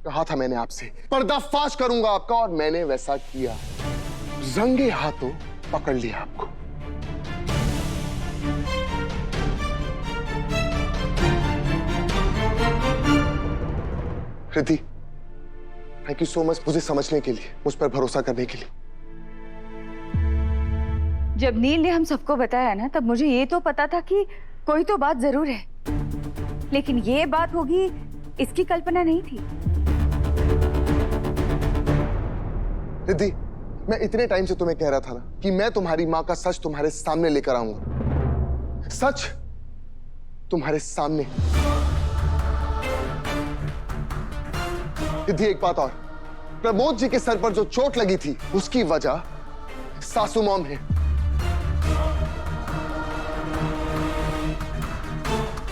कहा था मैंने आपसे, पर्दाफाश करूंगा आपका, और मैंने वैसा किया। रंगे हाथों पकड़ लिया आपको। Riddhi, thank you so much मुझे समझने के लिए, मुझ पर भरोसा करने के लिए। जब नील ने हम सबको बताया ना, तब मुझे ये तो पता था कि कोई तो बात जरूर है, लेकिन ये बात होगी इसकी कल्पना नहीं थी। रिद्धि, मैं इतने टाइम से तुम्हें कह रहा था ना कि मैं तुम्हारी मां का सच तुम्हारे सामने लेकर आऊंगा। सच तुम्हारे सामने। रिद्धि, एक बात और, प्रमोद जी के सर पर जो चोट लगी थी उसकी वजह सासू मॉम है।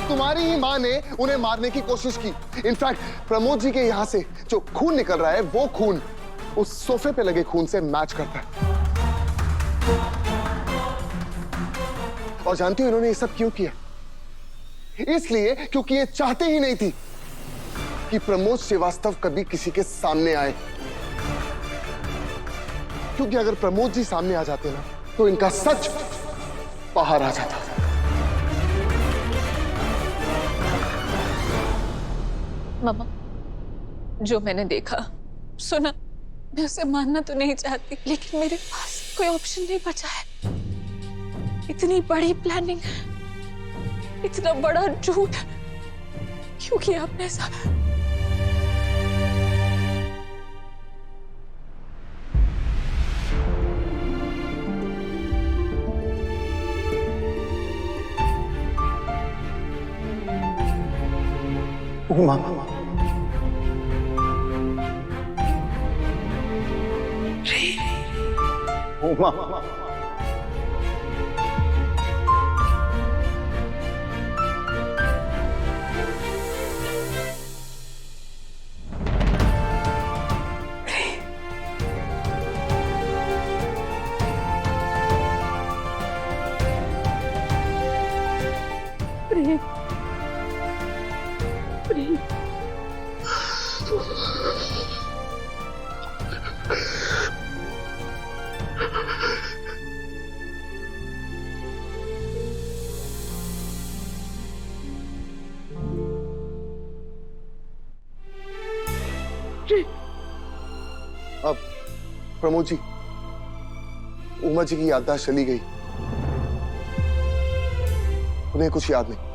तुम्हारी ही मां ने उन्हें मारने की कोशिश की। इनफैक्ट प्रमोद जी के यहां से जो खून निकल रहा है, वो खून उस सोफे पे लगे खून से मैच करता है। और जानती हो इन्होंने ये सब क्यों किया? इसलिए क्योंकि ये चाहते ही नहीं थी कि प्रमोद श्रीवास्तव कभी किसी के सामने आए। क्योंकि अगर प्रमोद जी सामने आ जाते ना, तो इनका सच बाहर आ जाता। मामा, जो मैंने देखा सुना, मैं उसे मानना तो नहीं चाहती, लेकिन मेरे पास कोई ऑप्शन नहीं बचा है। इतनी बड़ी प्लानिंग, इतना बड़ा झूठ, क्यों किया आपने ऐसा? उमा, उमा, प्रेम, प्रेम, अब प्रमोद जी, उमा जी की याददाश्त चली गई, उन्हें कुछ याद नहीं।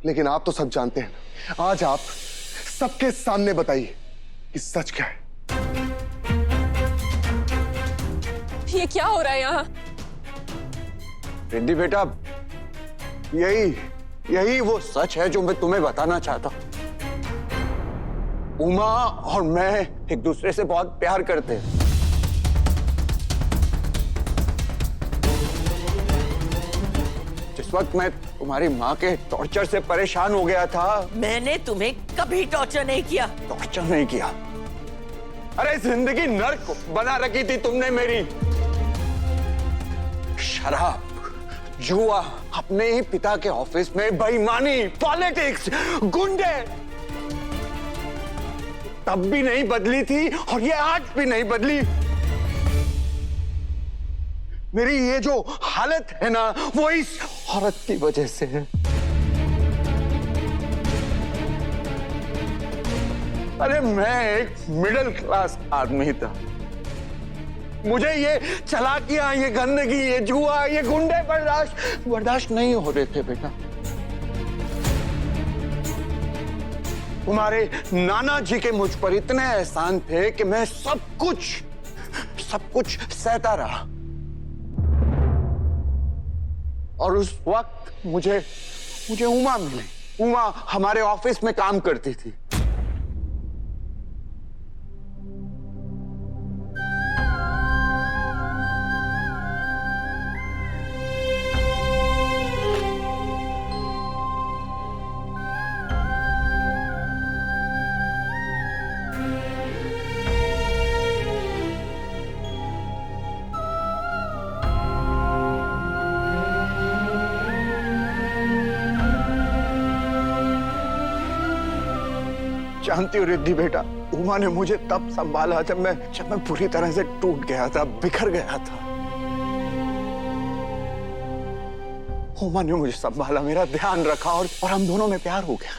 लेकिन आप तो सब जानते हैं ना। आज आप सबके सामने बताइए कि सच क्या है। ये क्या हो रहा है यहाँ? रिद्धि बेटा, यही वो सच है जो मैं तुम्हें बताना चाहता हूं। उमा और मैं एक दूसरे से बहुत प्यार करते हैं। जिस वक्त मैं तुम्हारी माँ के टॉर्चर से परेशान हो गया था, मैंने तुम्हें कभी टॉर्चर नहीं किया। टॉर्चर नहीं किया? अरे जिंदगी नर्क बना रखी थी तुमने मेरी। शराब, जुआ, अपने ही पिता के ऑफिस में बेईमानी, पॉलिटिक्स, गुंडे, तब भी नहीं बदली थी और ये आज भी नहीं बदली। मेरी ये जो हालत है ना, वो इस औरत की वजह से है। अरे मैं एक मिडिल क्लास आदमी था, मुझे ये चालाकियां, ये गंदगी, ये जुआ, ये गुंडे बर्दाश्त नहीं हो रहे थे बेटा। तुम्हारे नाना जी के मुझ पर इतने एहसान थे कि मैं सब कुछ सहता रहा। और उस वक्त मुझे उमा मिली। उमा हमारे ऑफिस में काम करती थी। जानती हो रिद्धि बेटा, उमा ने मुझे तब संभाला जब मैं पूरी तरह से टूट गया था, बिखर गया था। उमा ने मुझे संभाला, मेरा ध्यान रखा और हम दोनों में प्यार हो गया।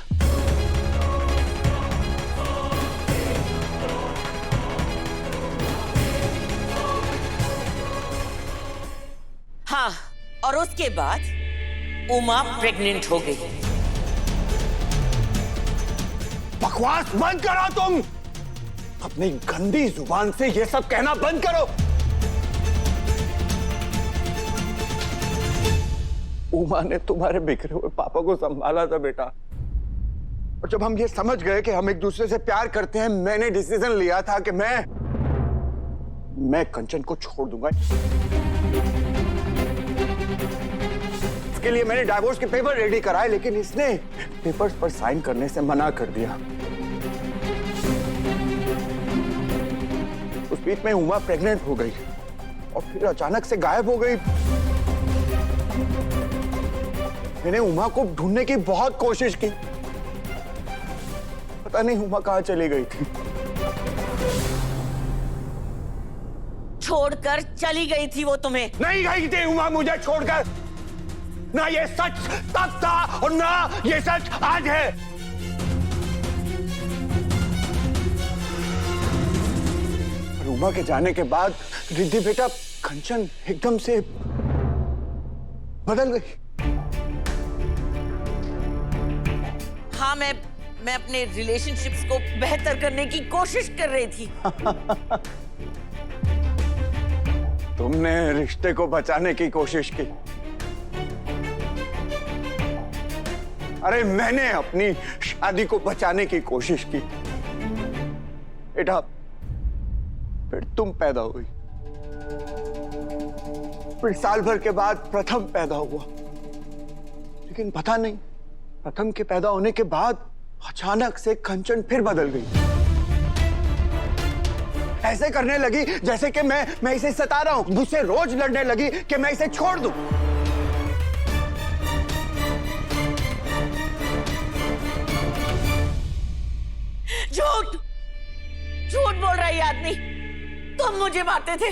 हाँ, और उसके बाद उमा प्रेग्नेंट हो गई। बकवास बंद करो तुम, अपनी गंदी जुबान से ये सब कहना बंद करो। उमा ने तुम्हारे बिखरे हुए पापा को संभाला था बेटा, और जब हम ये समझ गए कि हम एक दूसरे से प्यार करते हैं, मैंने डिसीजन लिया था कि मैं कंचन को छोड़ दूंगा। इसके लिए मैंने डाइवोर्स के पेपर रेडी कराए, लेकिन इसने पेपर्स पर साइन करने से मना कर दिया। उस बीच में उमा प्रेग्नेंट हो गई और फिर अचानक से गायब हो गई। मैंने उमा को ढूंढने की बहुत कोशिश की, पता नहीं उमा कहां चली गई थी। छोड़कर चली गई थी वो तुम्हें? नहीं गई थी उमा मुझे छोड़कर, ना ये सच तब था और ना ये सच आज है। और उमा के जाने के बाद रिद्धि बेटा, कंचन एकदम से बदल गई। हाँ, मैं अपने रिलेशनशिप्स को बेहतर करने की कोशिश कर रही थी। तुमने रिश्ते को बचाने की कोशिश की, अरे मैंने अपनी शादी को बचाने की कोशिश की। बेटा, फिर तुम पैदा हुई, फिर साल भर के बाद प्रथम पैदा हुआ, लेकिन पता नहीं प्रथम के पैदा होने के बाद अचानक से कंचन फिर बदल गई। ऐसे करने लगी जैसे कि मैं इसे सता रहा हूं, मुझसे रोज लड़ने लगी कि मैं इसे छोड़ दूं। झूठ झूठ बोल रहा है ये आदमी, तुम मुझे मारते थे।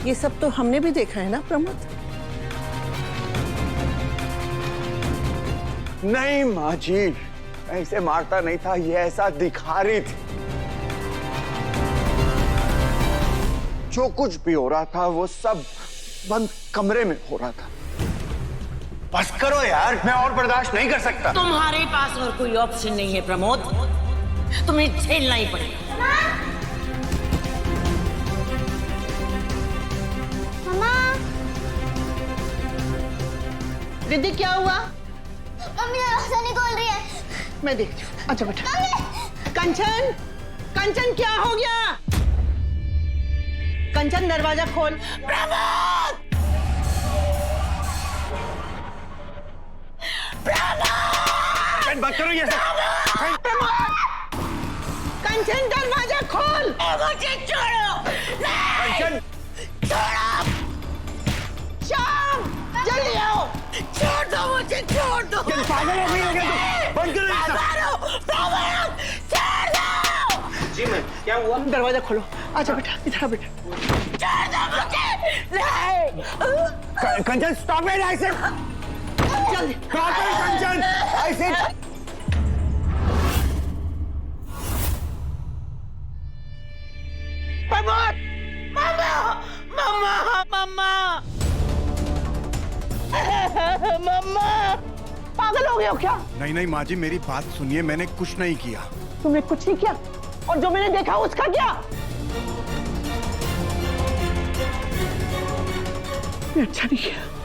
ये सब तो हमने भी देखा है ना प्रमोद। नहीं माँ जी, मैं इसे मारता नहीं था, ये ऐसा दिखा रही थी। जो कुछ भी हो रहा था वो सब बंद कमरे में हो रहा था। बस करो यार, मैं और बर्दाश्त नहीं कर सकता। तुम्हारे पास और कोई ऑप्शन नहीं है प्रमोद, तुम्हें झेलना ही पड़ेगा। मम्मा, रिद्धि क्या हुआ? मम्मी दरवाजा नहीं खोल रही है। मैं देखती हूँ। अच्छा बेटा। कंचन, कंचन क्या हो गया? कंचन दरवाजा खोल। प्रमोद! प्रमोद! मत करो ये सब। कंचन दरवाजा खोल। मुझे छोड़ो। कंचन, छोड़ो। श्याम, जल्दी आओ। छोड़ दो मुझे, छोड़ दो। पागल हो गई है क्या तुम? बंद करो ये सब। प्रमोद, छोड़ दो। जी मैं, क्या हुआ? दरवाजा खोलो। अच्छा बेटा, इधर आओ बेटा। छोड़ दो मुझे। नहीं। Kanchan stop it, I said. जल्दी। Stop it Kanchan, I said. Pramod, mamma, mamma, mamma, mamma, पागल हो गए हो क्या? नहीं नहीं माँ जी, मेरी बात सुनिए, मैंने कुछ नहीं किया। तुमने कुछ नहीं किया, और जो मैंने देखा उसका क्या? अच्छा नहीं किया।